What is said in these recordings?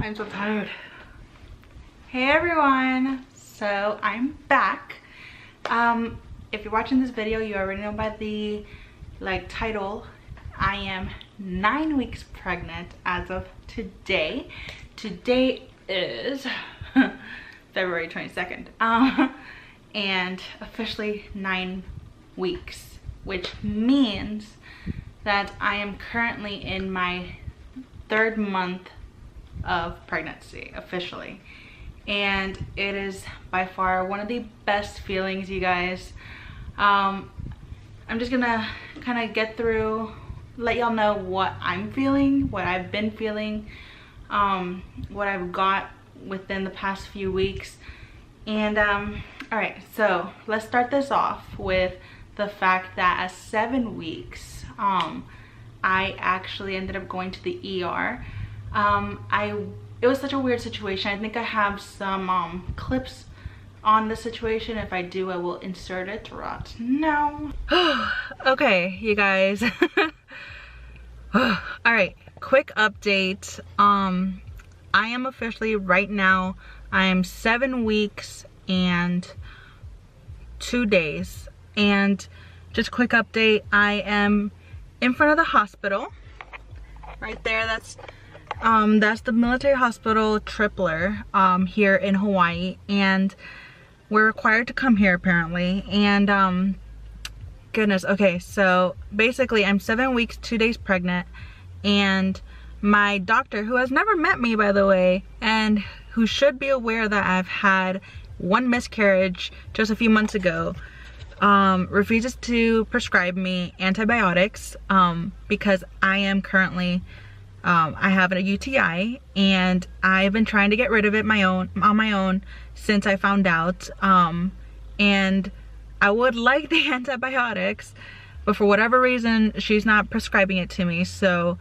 I'm so tired. Hey everyone, so I'm back. If you're watching this video, you already know by the title, I am 9 weeks pregnant as of today. Today is February 22nd, and officially 9 weeks, which means that I am currently in my 3rd month of pregnancy officially, and it is by far one of the best feelings, you guys. I'm just gonna kind of get through, let y'all know what I'm feeling, what I've been feeling, what I've got within the past few weeks. And all right, so let's start this off with the fact that at 7 weeks I actually ended up going to the ER. It was such a weird situation. I think I have some clips on the situation. If I do, I will insert it right now. Okay, you guys. All right, quick update. I am officially, right now, I am 7 weeks and 2 days. And just quick update, I am in front of the hospital. Right there, that's the military hospital Tripler here in Hawaii, and we're required to come here apparently. And goodness, okay, so basically I'm 7 weeks 2 days pregnant, and my doctor, who has never met me by the way, and who should be aware that I've had 1 miscarriage just a few months ago, refuses to prescribe me antibiotics because I am currently I have a UTI, and I've been trying to get rid of it on my own since I found out, and I would like the antibiotics, but for whatever reason she's not prescribing it to me. So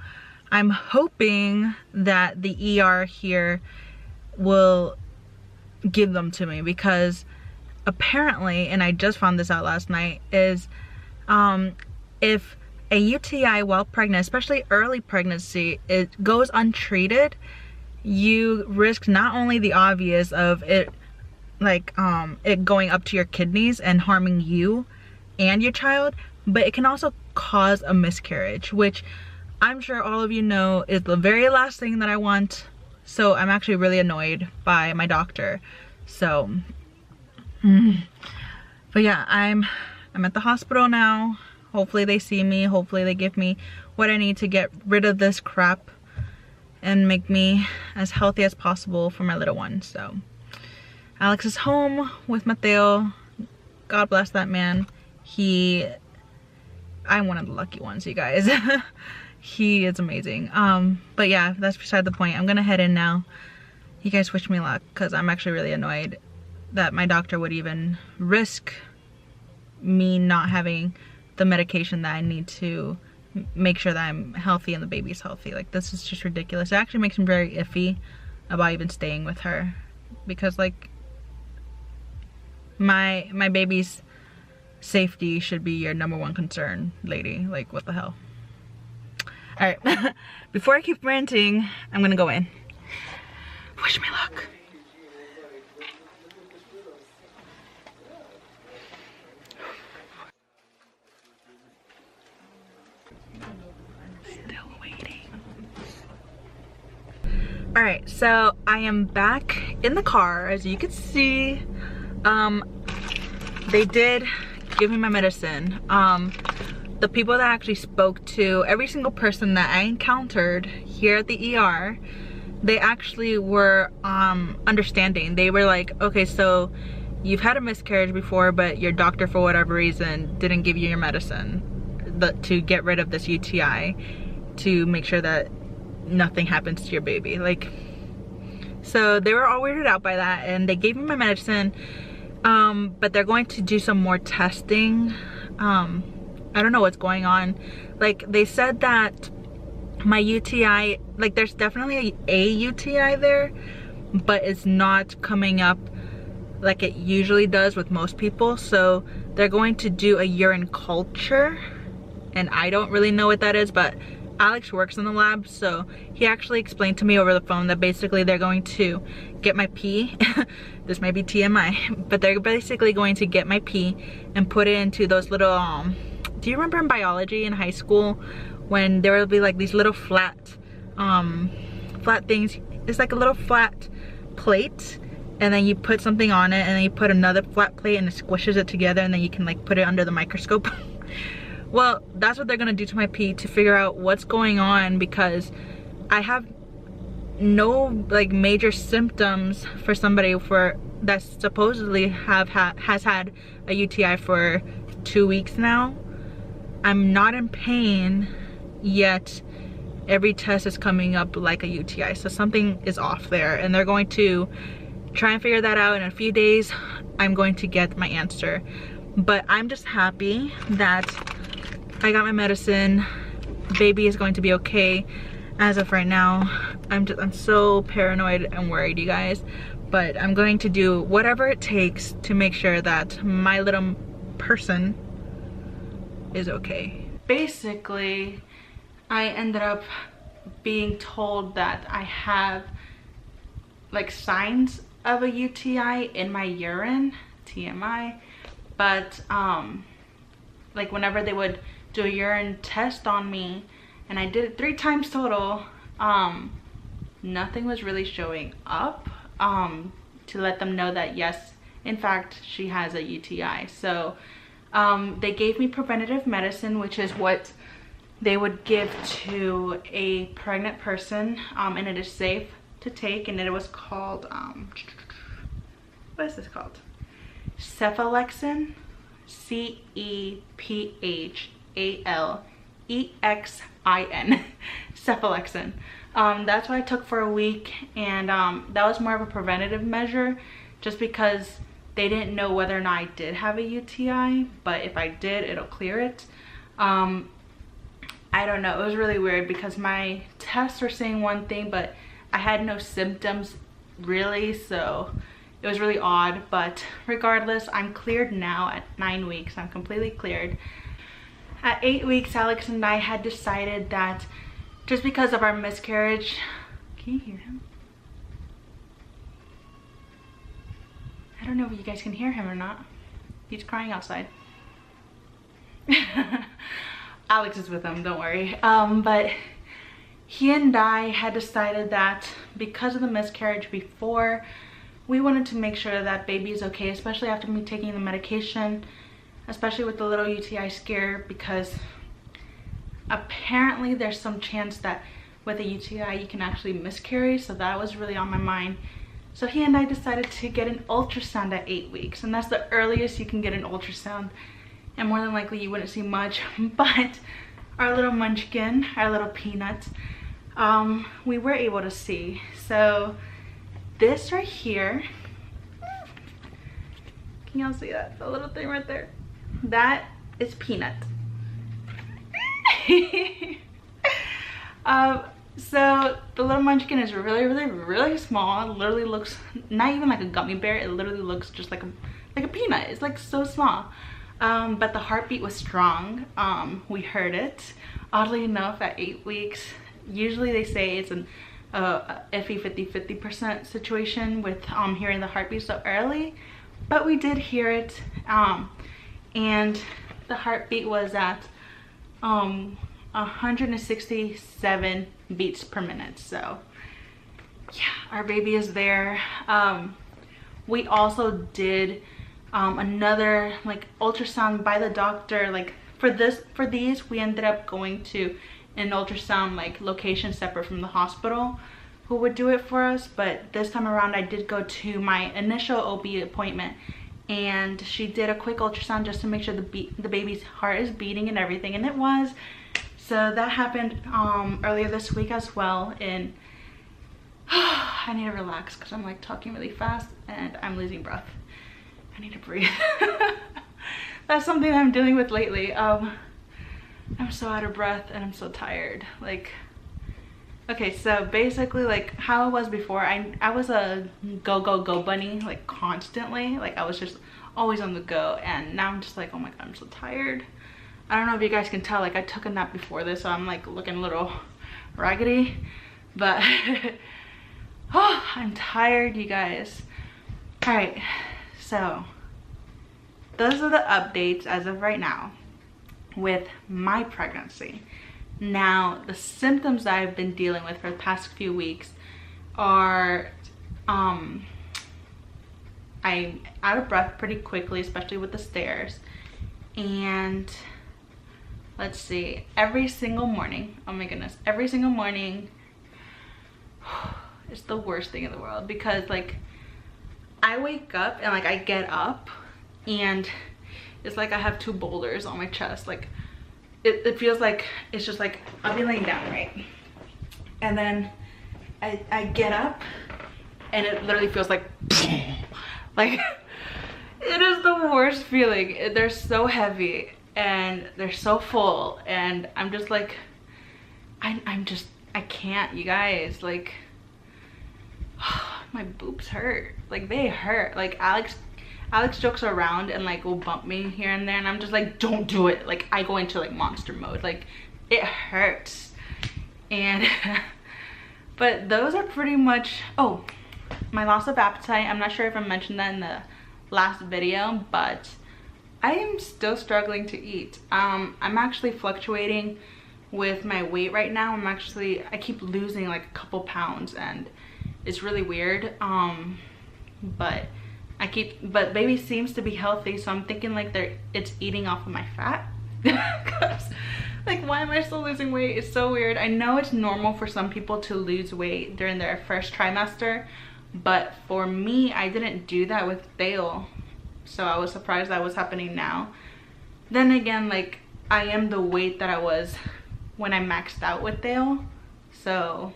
I'm hoping that the ER here will give them to me, because apparently, and I just found this out last night, is if a UTI while pregnant, especially early pregnancy, it goes untreated, you risk not only the obvious of it it going up to your kidneys and harming you and your child, but it can also cause a miscarriage, which I'm sure all of you know is the very last thing that I want. So I'm actually really annoyed by my doctor. So but yeah, I'm at the hospital now. Hopefully they see me, hopefully they give me what I need to get rid of this crap and make me as healthy as possible for my little one. So Alex is home with Mateo. God bless that man. I'm one of the lucky ones, you guys. He is amazing. But yeah, that's beside the point. I'm gonna head in now. You guys wish me luck, because I'm actually really annoyed that my doctor would even risk me not having the medication that I need to make sure that I'm healthy and the baby's healthy. Like, this is just ridiculous. It actually makes me very iffy about even staying with her, because like my baby's safety should be your #1 concern, lady. Like, what the hell? All right, before I keep ranting, I'm gonna go in. Wish me luck. All right, so I am back in the car. As you can see, they did give me my medicine. The people that I actually spoke to, every single person that I encountered here at the ER, they actually were understanding. They were like, okay, so you've had a miscarriage before, but your doctor for whatever reason didn't give you your medicine to get rid of this UTI, to make sure that nothing happens to your baby. Like, so they were all weirded out by that, and they gave me my medicine, but they're going to do some more testing. I don't know what's going on. Like, they said that my UTI, like, there's definitely a UTI there, but it's not coming up like it usually does with most people. So they're going to do a urine culture, and I don't really know what that is, but Alex works in the lab, so he actually explained to me over the phone that basically they're going to get my pee. This may be TMI, but they're basically going to get my pee and put it into those little, do you remember in biology in high school when there would be like these little flat things? It's like a little flat plate, and then you put something on it, and then you put another flat plate and it squishes it together, and then you can like put it under the microscope. Well, that's what they're gonna do to my pee to figure out what's going on, because I have no like major symptoms for somebody that supposedly has had a UTI for 2 weeks now. I'm not in pain, yet every test is coming up like a UTI, so something is off there, and they're going to try and figure that out. In a few days I'm going to get my answer, but I'm just happy that I got my medicine. Baby is going to be okay as of right now. I'm so paranoid and worried, you guys, but I'm going to do whatever it takes to make sure that my little person is okay. Basically, I ended up being told that I have like signs of a UTI in my urine, TMI, but like whenever they would do a urine test on me, and I did it 3 times total, nothing was really showing up to let them know that yes, in fact, she has a UTI. So they gave me preventative medicine, which is what they would give to a pregnant person, and it is safe to take, and it was called what is this called? Cephalexin. CEPHALEXIN. Cephalexin. That's what I took for a week, and that was more of a preventative measure, just because they didn't know whether or not I did have a UTI, but if I did, it'll clear it. I don't know, it was really weird because my tests were saying one thing, but I had no symptoms really, so it was really odd. But regardless, I'm cleared now at 9 weeks. I'm completely cleared. At 8 weeks, Alex and I had decided that just because of our miscarriage, can you hear him? I don't know if you guys can hear him or not. He's crying outside. Alex is with him, don't worry. But he and I had decided that because of the miscarriage before, we wanted to make sure that baby is okay, especially after me taking the medication, especially with the little UTI scare, because apparently there's some chance that with a UTI you can actually miscarry, so that was really on my mind. So he and I decided to get an ultrasound at 8 weeks, and that's the earliest you can get an ultrasound, and more than likely you wouldn't see much. But our little munchkin, our little peanut, we were able to see. So this right here, can y'all see that? The little thing right there? That is Peanut. So the little munchkin is really small. It literally looks not even like a gummy bear. It literally looks just like a peanut. It's like so small. But the heartbeat was strong. We heard it. Oddly enough, at 8 weeks, usually they say it's an iffy 50% situation with hearing the heartbeat so early, but we did hear it, and the heartbeat was at 167 beats per minute. So yeah, our baby is there. We also did another like ultrasound by the doctor. Like for these we ended up going to an ultrasound like location separate from the hospital who would do it for us, but this time around I did go to my initial OB appointment, and she did a quick ultrasound just to make sure the baby's heart is beating and everything, and it was. So that happened earlier this week as well, and I need to relax because I'm like talking really fast and I'm losing breath. I need to breathe. That's something I'm dealing with lately. I'm so out of breath and I'm so tired. Like, okay, so basically like how I was before, I was a go bunny, like constantly. Like I was just always on the go, and now I'm just like, oh my god, I'm so tired. I don't know if you guys can tell, like I took a nap before this, so I'm like looking a little raggedy, but oh, I'm tired, you guys. All right, so those are the updates as of right now with my pregnancy. Now, the symptoms that I've been dealing with for the past few weeks are I'm out of breath pretty quickly, especially with the stairs. And let's see, every single morning, oh my goodness, every single morning, it's the worst thing in the world, because like I wake up and like I get up and it's like I have two boulders on my chest. Like it feels like it's just like I'll be laying down, right? And then I get up and it literally feels like like it is the worst feeling. They're so heavy and they're so full, and I'm just like I can't, you guys. Like my boobs hurt, like they hurt. Like Alex jokes around and like will bump me here and there, and I'm just like, don't do it. Like I go into like monster mode, like it hurts. And but those are pretty much, oh, my loss of appetite, I'm not sure if I mentioned that in the last video, but I am still struggling to eat. I'm actually fluctuating with my weight right now. I keep losing like a couple pounds, and it's really weird. But baby seems to be healthy, so I'm thinking like it's eating off of my fat. Like, why am I still losing weight? It's so weird. I know it's normal for some people to lose weight during their first trimester, but for me, I didn't do that with Dale, so I was surprised that was happening now. Then again, like I am the weight that I was when I maxed out with Dale, so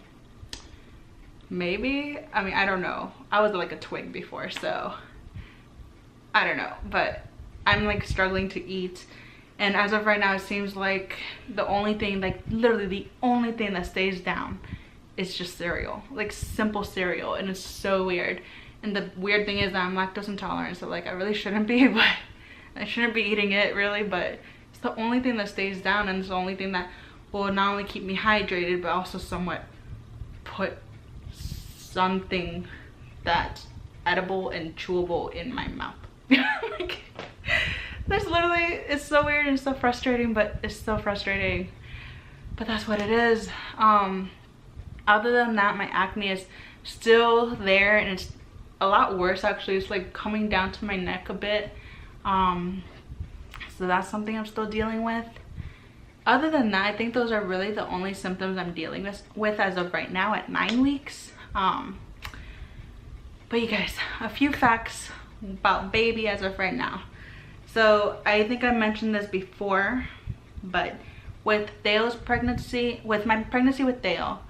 maybe, I mean, I don't know. I was like a twig before, so I don't know, but I'm like struggling to eat. And as of right now, it seems like the only thing, like literally the only thing that stays down is just cereal, like simple cereal. And it's so weird. And the weird thing is that I'm lactose intolerant, so like I really shouldn't be, but I shouldn't be eating it really, but it's the only thing that stays down, and it's the only thing that will not only keep me hydrated, but also somewhat put something that's edible and chewable in my mouth. Like, there's literally, it's so weird and so frustrating, but it's so frustrating, but that's what it is. Other than that, my acne is still there, and it's a lot worse actually. It's like coming down to my neck a bit, so that's something I'm still dealing with. Other than that, I think those are really the only symptoms I'm dealing with as of right now at 9 weeks. But you guys, a few facts about baby as of right now. So I think I mentioned this before, but with Dale's pregnancy, with my pregnancy with Dale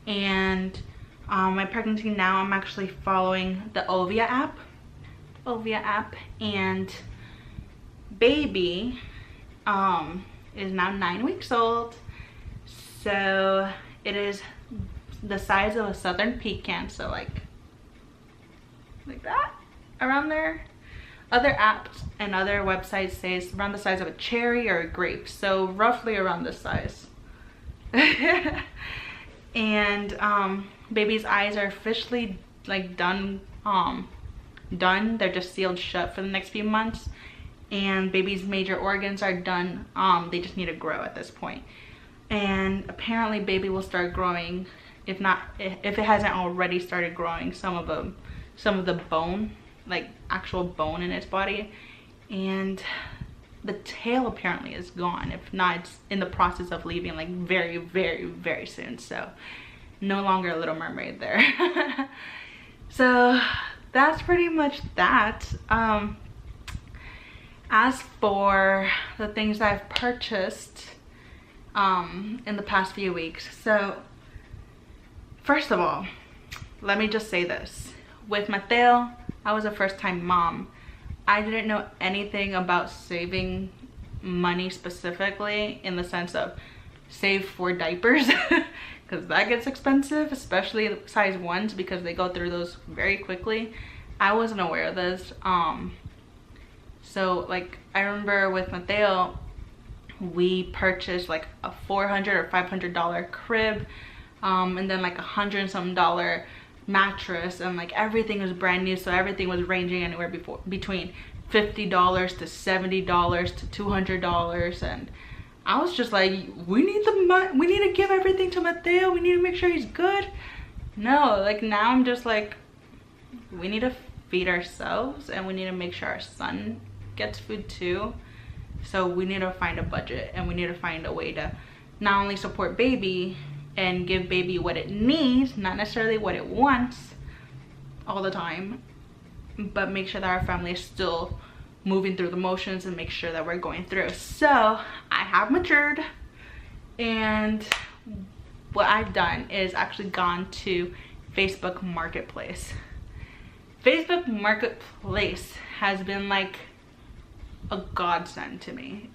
and my pregnancy now, I'm actually following the Ovia app, and baby is now 9 weeks old. So it is the size of a southern pecan, so like that, around there. Other apps and other websites say it's around the size of a cherry or a grape, so roughly around this size. And baby's eyes are officially like done. They're just sealed shut for the next few months, and baby's major organs are done. They just need to grow at this point. And apparently baby will start growing, if it hasn't already started growing, some of the bone, like actual bone in its body. And the tail apparently is gone. If not, it's in the process of leaving, like very, very, very soon. So no longer a Little Mermaid there. So that's pretty much that. As for the things I've purchased in the past few weeks, so first of all, let me just say this. With Mateo, I was a first-time mom. I didn't know anything about saving money specifically, in the sense of save for diapers, because that gets expensive, especially size 1s, because they go through those very quickly. I wasn't aware of this. So like I remember with Mateo, we purchased like a $400 or $500 crib, and then like $100 and some mattress, and like everything was brand new. So everything was ranging anywhere between $50 to $70 to $200. And I was just like, we need the money, we need to give everything to Mateo, we need to make sure he's good. No, like now I'm just like, we need to feed ourselves, and we need to make sure our son gets food too. So we need to find a budget, and we need to find a way to not only support baby and give baby what it needs, not necessarily what it wants all the time, but make sure that our family is still moving through the motions and make sure that we're going through. So I have matured, and what I've done is actually gone to Facebook Marketplace. Facebook Marketplace has been like a godsend to me,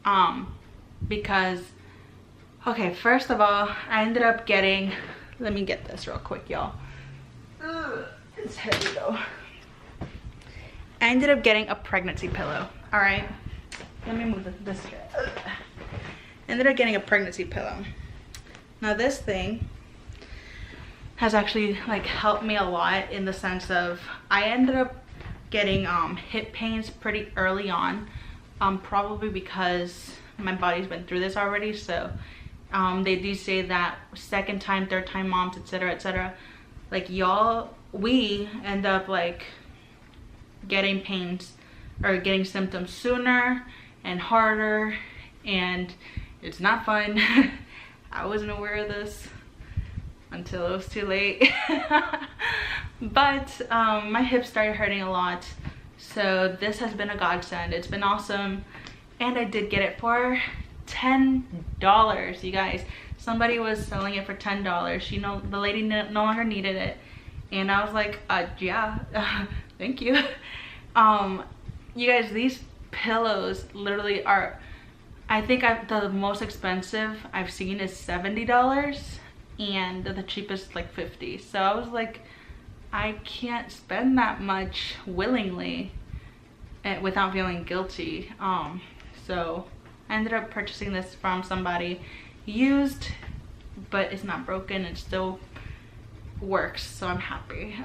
because okay, first of all, I ended up getting, let me get this real quick, y'all. It's heavy though. I ended up getting a pregnancy pillow. All right, let me move this here. Ended up getting a pregnancy pillow. Now this thing has actually like helped me a lot, in the sense of I ended up getting hip pains pretty early on, probably because my body's been through this already. So they do say that second time, third time moms, etc., like y'all, we end up like getting pains or getting symptoms sooner and harder, and it's not fun. I wasn't aware of this until it was too late. But my hips started hurting a lot, so this has been a godsend. It's been awesome, and I did get it for $10, you guys. Somebody was selling it for $10. The lady no longer needed it, and I was like, yeah, thank you. You guys, these pillows literally are, I think the most expensive I've seen is $70, and the cheapest like $50. So I was like, I can't spend that much willingly without feeling guilty. So I ended up purchasing this from somebody used, but it's not broken, it still works, so I'm happy.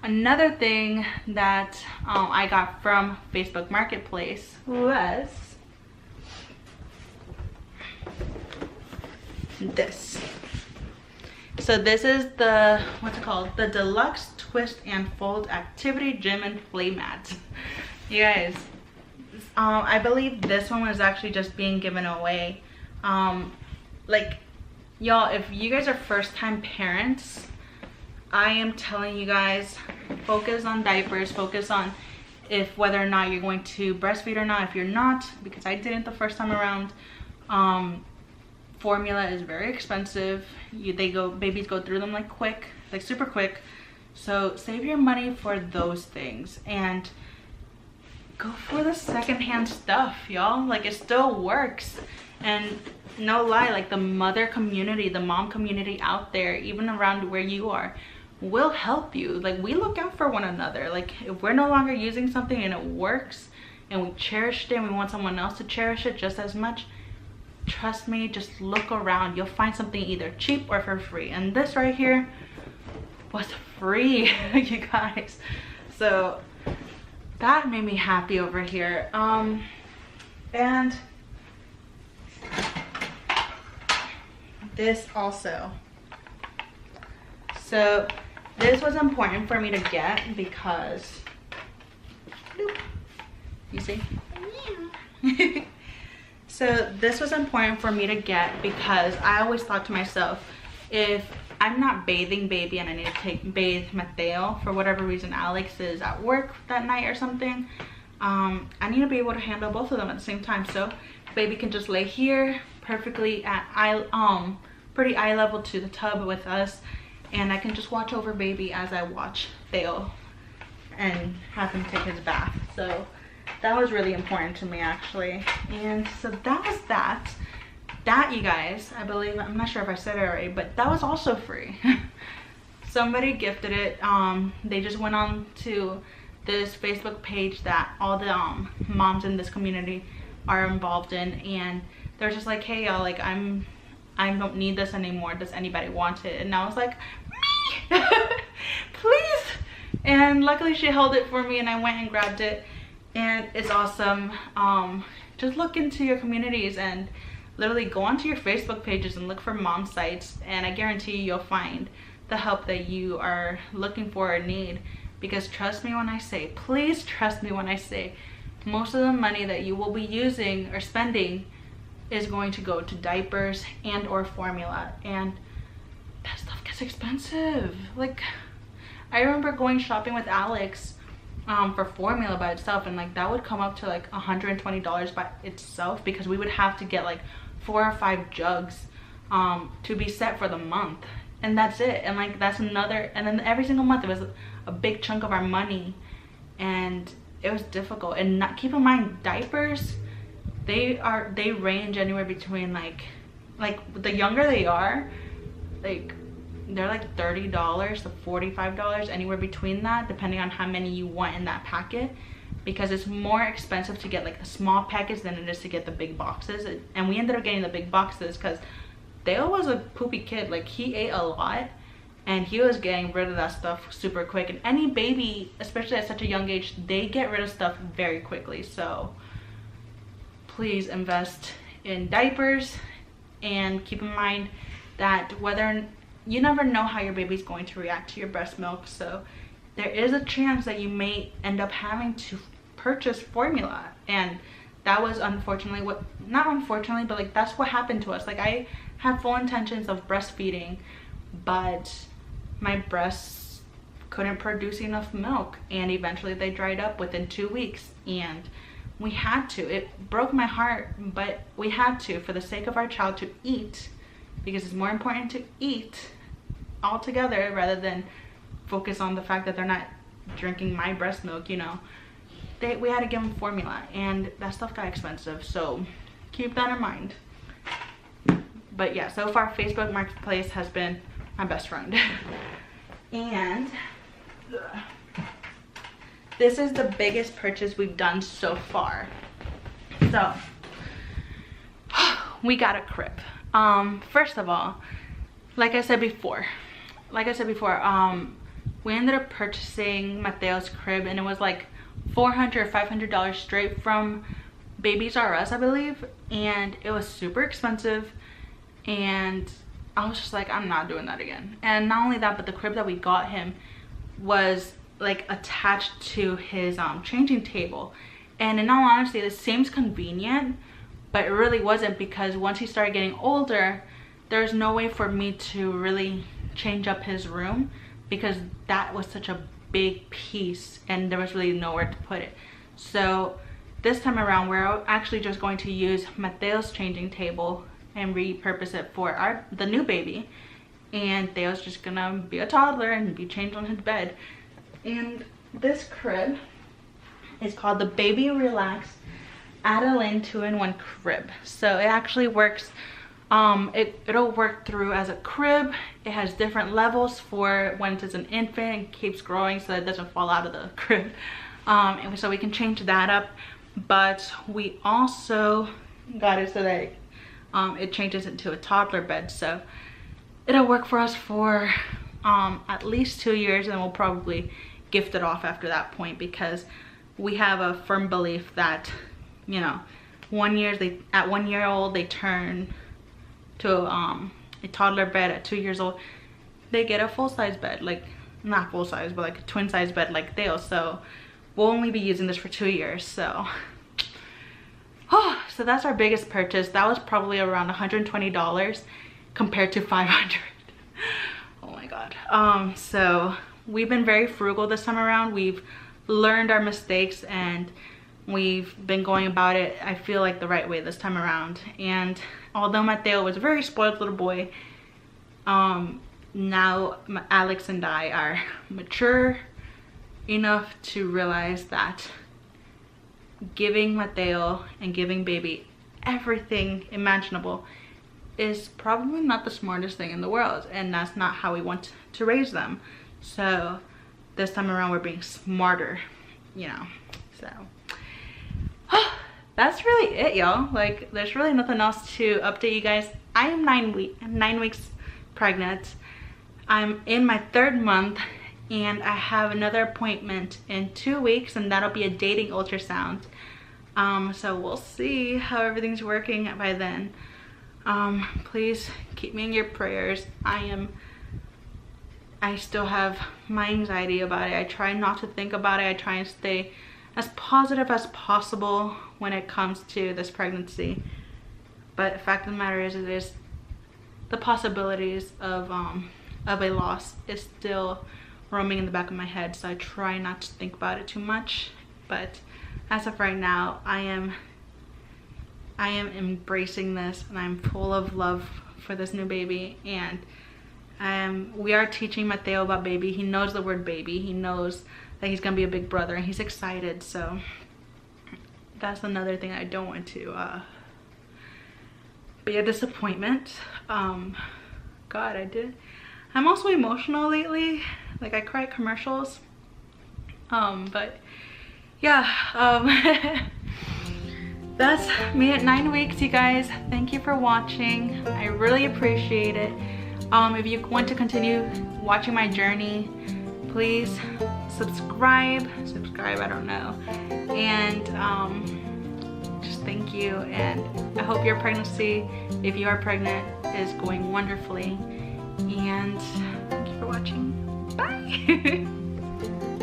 Another thing that I got from Facebook Marketplace was this. So this is the, what's it called? The Deluxe Twist and Fold Activity Gym and Play Mat. You guys, I believe this one was actually just being given away. Like, y'all, if you guys are first-time parents, I am telling you guys, focus on diapers, focus on whether or not you're going to breastfeed or not. If you're not, because I didn't the first time around, formula is very expensive. Babies go through them like quick, like super quick. So save your money for those things and go for the secondhand stuff, y'all. Like, it still works. And no lie, like the mother community, the mom community out there, even around where you are, will help you. Like, we look out for one another. Like, if we're no longer using something and it works and we cherished it and we want someone else to cherish it just as much, trust me, just look around. You'll find something either cheap or for free. And this right here was free, you guys. So that made me happy over here. And this also. So this was important for me to get because, you see? Yeah. So this was important for me to get because I always thought to myself, if I'm not bathing baby and I need to bathe Mateo, for whatever reason Alex is at work that night or something, I need to be able to handle both of them at the same time. So baby can just lay here perfectly at pretty eye level to the tub with us, and I can just watch over baby as I watch Theo and have him take his bath. So that was really important to me, actually. And so that was that. That, you guys, I believe, I'm not sure if I said it already, but that was also free. Somebody gifted it. They just went on to this Facebook page that all the moms in this community are involved in, and they're just like, hey y'all, like I don't need this anymore, does anybody want it? And I was like, me. Please. And luckily she held it for me and I went and grabbed it, and it's awesome. Just look into your communities and literally go onto your Facebook pages and look for mom sites, and I guarantee you'll find the help that you are looking for or need. Because trust me when I say, please trust me when I say, most of the money that you will be using or spending is going to go to diapers and or formula, and that stuff gets expensive. Like, I remember going shopping with Alex for formula by itself, and like that would come up to like $120 by itself, because we would have to get like 4 or 5 jugs to be set for the month, and that's it. And like that's another, and then every single month it was a big chunk of our money, and it was difficult. And not, keep in mind, diapers, they range anywhere between like the younger they are, like they're like $30 to $45, anywhere between that, depending on how many you want in that packet, because it's more expensive to get like a small package than it is to get the big boxes. And we ended up getting the big boxes because Dale was a poopy kid. Like, he ate a lot and he was getting rid of that stuff super quick, and any baby, especially at such a young age, they get rid of stuff very quickly. So please invest in diapers, and keep in mind that you never know how your baby's going to react to your breast milk, so there is a chance that you may end up having to purchase formula. And that was unfortunately not unfortunately, but like that's what happened to us. Like, I had full intentions of breastfeeding, but my breasts couldn't produce enough milk, and eventually they dried up within 2 weeks, and we had to. It broke my heart, but we had to, for the sake of our child, to eat, because it's more important to eat altogether rather than focus on the fact that they're not drinking my breast milk, you know. We had to give them formula, and that stuff got expensive, so keep that in mind. But yeah, so far Facebook Marketplace has been my best friend. And this is the biggest purchase we've done so far. So we got a crib. First of all, like I said before, we ended up purchasing Mateo's crib, and it was like $400 or $500 straight from Babies R Us, I believe, and it was super expensive, and I was just like, I'm not doing that again. And not only that, but the crib that we got him was like attached to his changing table, and in all honesty, this seems convenient, but it really wasn't, because once he started getting older, there's no way for me to really change up his room, because that was such a big piece and there was really nowhere to put it. So this time around, we're actually just going to use Mateo's changing table and repurpose it for the new baby, and Theo's just gonna be a toddler and be changed on his bed. And this crib is called the Baby Relax Adeline 2-in-1 crib. So it actually works, it'll work through as a crib. It has different levels for when it's an infant and keeps growing, so it doesn't fall out of the crib. And so we can change that up, but we also got it so that it changes into a toddler bed. So it'll work for us for at least 2 years, and we'll probably gift it off after that point, because we have a firm belief that, you know, at 1 year old they turn to a toddler bed. At 2 years old they get a full-size bed, like not full-size, but like a twin-size bed like Theo. So we'll only be using this for 2 years. So so that's our biggest purchase. That was probably around $120 compared to $500. Oh my god. So we've been very frugal this time around. We've learned our mistakes and we've been going about it, I feel like, the right way this time around. And although Mateo was a very spoiled little boy, now Alex and I are mature enough to realize that giving Mateo and giving baby everything imaginable is probably not the smartest thing in the world, and that's not how we want to raise them. So this time around we're being smarter, you know. So that's really it, y'all. Like, there's really nothing else to update you guys. I am 9 weeks pregnant. I'm in my 3rd month, and I have another appointment in 2 weeks, and that'll be a dating ultrasound. So we'll see how everything's working by then. Please keep me in your prayers. I still have my anxiety about it. I try not to think about it. I try and stay as positive as possible when it comes to this pregnancy. But the fact of the matter is, the possibilities of a loss is still roaming in the back of my head. So I try not to think about it too much. But as of right now, I am embracing this, and I'm full of love for this new baby. And we are teaching Mateo about baby. He knows the word baby. He knows that he's gonna be a big brother, and he's excited. So that's another thing I don't want to be a disappointment. God, I'm also emotional lately. Like, I cry at commercials. But yeah, that's me at 9 weeks, you guys. Thank you for watching. I really appreciate it. If you want to continue watching my journey, please subscribe, I don't know. And just thank you. And I hope your pregnancy, if you are pregnant, is going wonderfully. And thank you for watching. Bye.